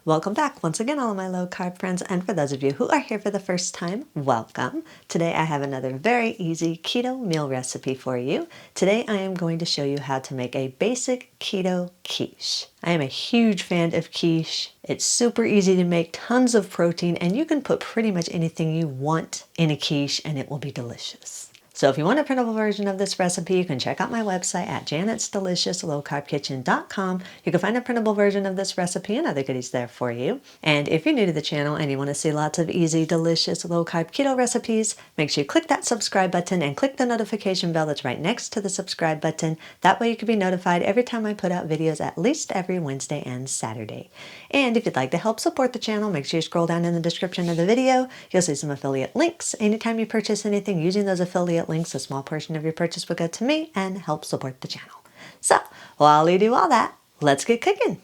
Welcome back once again, all of my low carb friends, and for those of you who are here for the first time, welcome. Today I have another very easy keto meal recipe for you. Today I am going to show you how to make a basic keto quiche. I am a huge fan of quiche. It's super easy to make, tons of protein, and you can put pretty much anything you want in a quiche and it will be delicious. So if you want a printable version of this recipe, you can check out my website at janet'sdeliciouslowcarbkitchen.com. You can find a printable version of this recipe and other goodies there for you. And if you're new to the channel and you want to see lots of easy, delicious, low-carb keto recipes, make sure you click that subscribe button and click the notification bell that's right next to the subscribe button. That way you can be notified every time I put out videos, at least every Wednesday and Saturday. And if you'd like to help support the channel, make sure you scroll down in the description of the video. You'll see some affiliate links. Anytime you purchase anything using those affiliate links, a small portion of your purchase will go to me and help support the channel. So while you do all that, let's get cooking.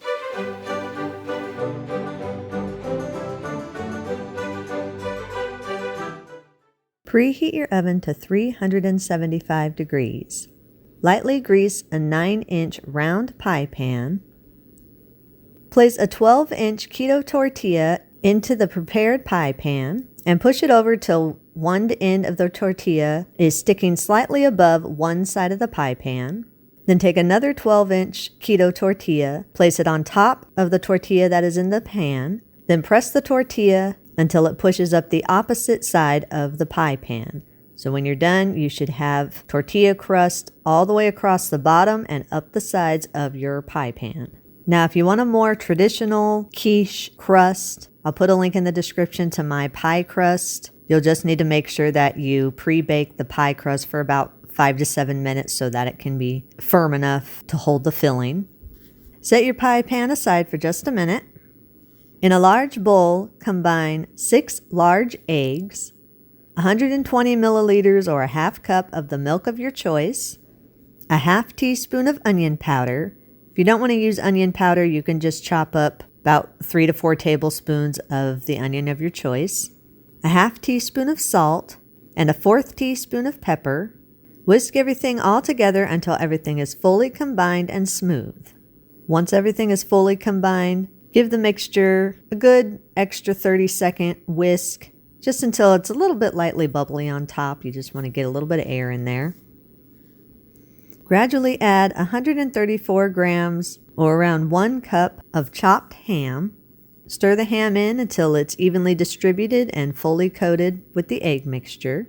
Preheat your oven to 375 degrees. Lightly grease a 9-inch round pie pan. Place a 12-inch keto tortilla into the prepared pie pan and push it over till one end of the tortilla is sticking slightly above one side of the pie pan. Then take another 12-inch keto tortilla, place it on top of the tortilla that is in the pan, then press the tortilla until it pushes up the opposite side of the pie pan. So when you're done, you should have tortilla crust all the way across the bottom and up the sides of your pie pan. Now, if you want a more traditional quiche crust, I'll put a link in the description to my pie crust. You'll just need to make sure that you pre-bake the pie crust for about 5 to 7 minutes so that it can be firm enough to hold the filling. Set your pie pan aside for just a minute. In a large bowl, combine 6 large eggs, 120 milliliters or a half cup of the milk of your choice, a half teaspoon of onion powder. If you don't want to use onion powder, you can just chop up about 3 to 4 tablespoons of the onion of your choice, a half teaspoon of salt, and a 1/4 teaspoon of pepper. Whisk everything all together until everything is fully combined and smooth. Once everything is fully combined, give the mixture a good extra 30-second whisk, just until it's a little bit lightly bubbly on top. You just want to get a little bit of air in there. Gradually add 134 grams or around 1 cup of chopped ham. Stir the ham in until it's evenly distributed and fully coated with the egg mixture.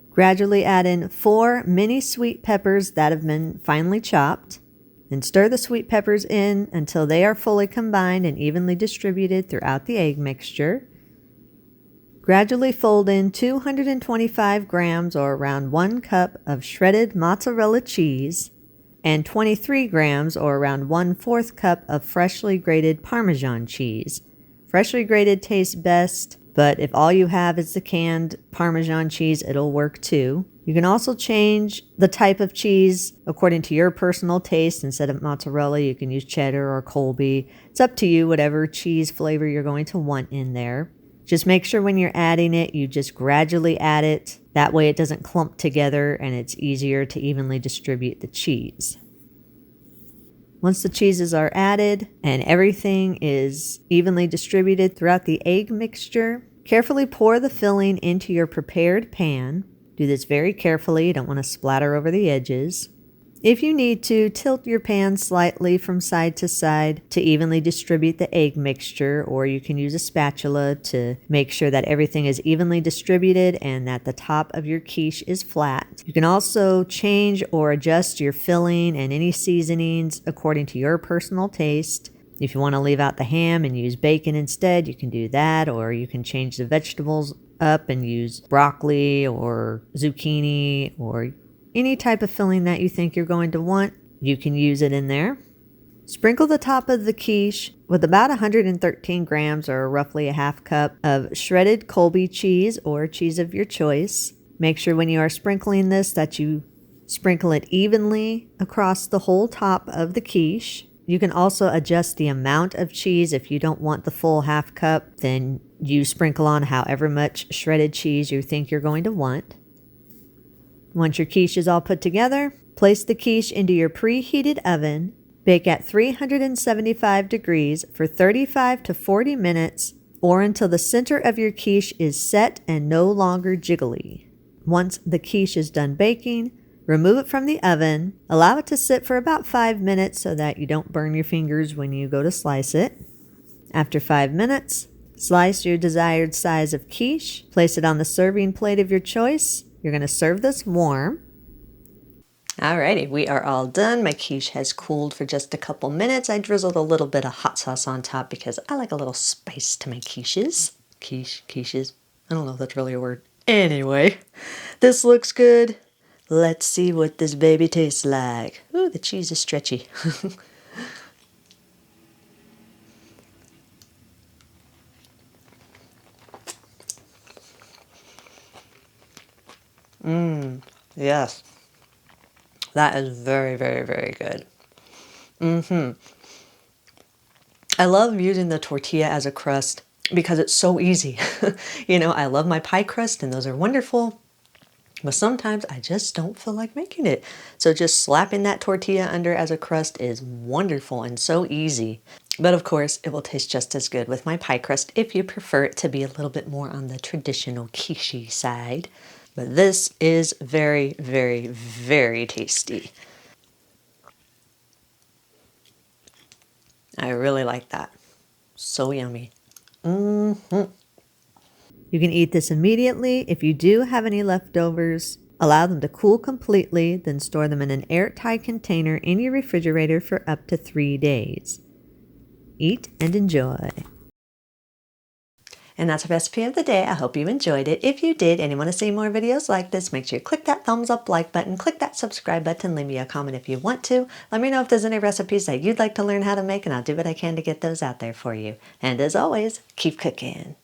Gradually add in 4 mini sweet peppers that have been finely chopped. And stir the sweet peppers in until they are fully combined and evenly distributed throughout the egg mixture. Gradually fold in 225 grams or around 1 cup of shredded mozzarella cheese and 23 grams or around 1/4 cup of freshly grated Parmesan cheese. Freshly grated tastes best, but if all you have is the canned Parmesan cheese, it'll work too. You can also change the type of cheese according to your personal taste. Instead of mozzarella, you can use cheddar or Colby. It's up to you, whatever cheese flavor you're going to want in there. Just make sure when you're adding it, you just gradually add it. That way it doesn't clump together and it's easier to evenly distribute the cheese. Once the cheeses are added and everything is evenly distributed throughout the egg mixture, carefully pour the filling into your prepared pan. Do this very carefully. You don't want to splatter over the edges. If you need to, tilt your pan slightly from side to side to evenly distribute the egg mixture, or you can use a spatula to make sure that everything is evenly distributed and that the top of your quiche is flat. You can also change or adjust your filling and any seasonings according to your personal taste. If you want to leave out the ham and use bacon instead, you can do that, or you can change the vegetables up and use broccoli or zucchini or any type of filling that you think you're going to want. You can use it in there. Sprinkle the top of the quiche with about 113 grams or roughly a half cup of shredded Colby cheese or cheese of your choice. Make sure when you are sprinkling this that you sprinkle it evenly across the whole top of the quiche. You can also adjust the amount of cheese. If you don't want the full half cup, then you sprinkle on however much shredded cheese you think you're going to want. Once your quiche is all put together, place the quiche into your preheated oven Bake at 375 degrees for 35 to 40 minutes or until the center of your quiche is set and no longer jiggly. Once the quiche is done baking, remove it from the oven. Allow it to sit for about 5 minutes so that you don't burn your fingers when you go to slice it. After 5 minutes, slice your desired size of quiche. Place it on the serving plate of your choice. You're going to serve this warm. Alrighty, we are all done. My quiche has cooled for just a couple minutes. I drizzled a little bit of hot sauce on top because I like a little spice to my quiches. Quiches. I don't know if that's really a word. Anyway, this looks good. Let's see what this baby tastes like. Ooh, the cheese is stretchy. Yes. That is very, very, very good. I love using the tortilla as a crust because it's so easy. I love my pie crust and those are wonderful, but sometimes I just don't feel like making it. So just slapping that tortilla under as a crust is wonderful and so easy. But of course, it will taste just as good with my pie crust if you prefer it to be a little bit more on the traditional quiche side. But this is very, very, very tasty. I really like that. So yummy. You can eat this immediately. If you do have any leftovers, allow them to cool completely, then store them in an airtight container in your refrigerator for up to 3 days. Eat and enjoy. And that's our recipe of the day. I hope you enjoyed it. If you did and you want to see more videos like this, make sure you click that thumbs up like button, click that subscribe button, leave me a comment if you want to. Let me know if there's any recipes that you'd like to learn how to make and I'll do what I can to get those out there for you. And as always, keep cooking.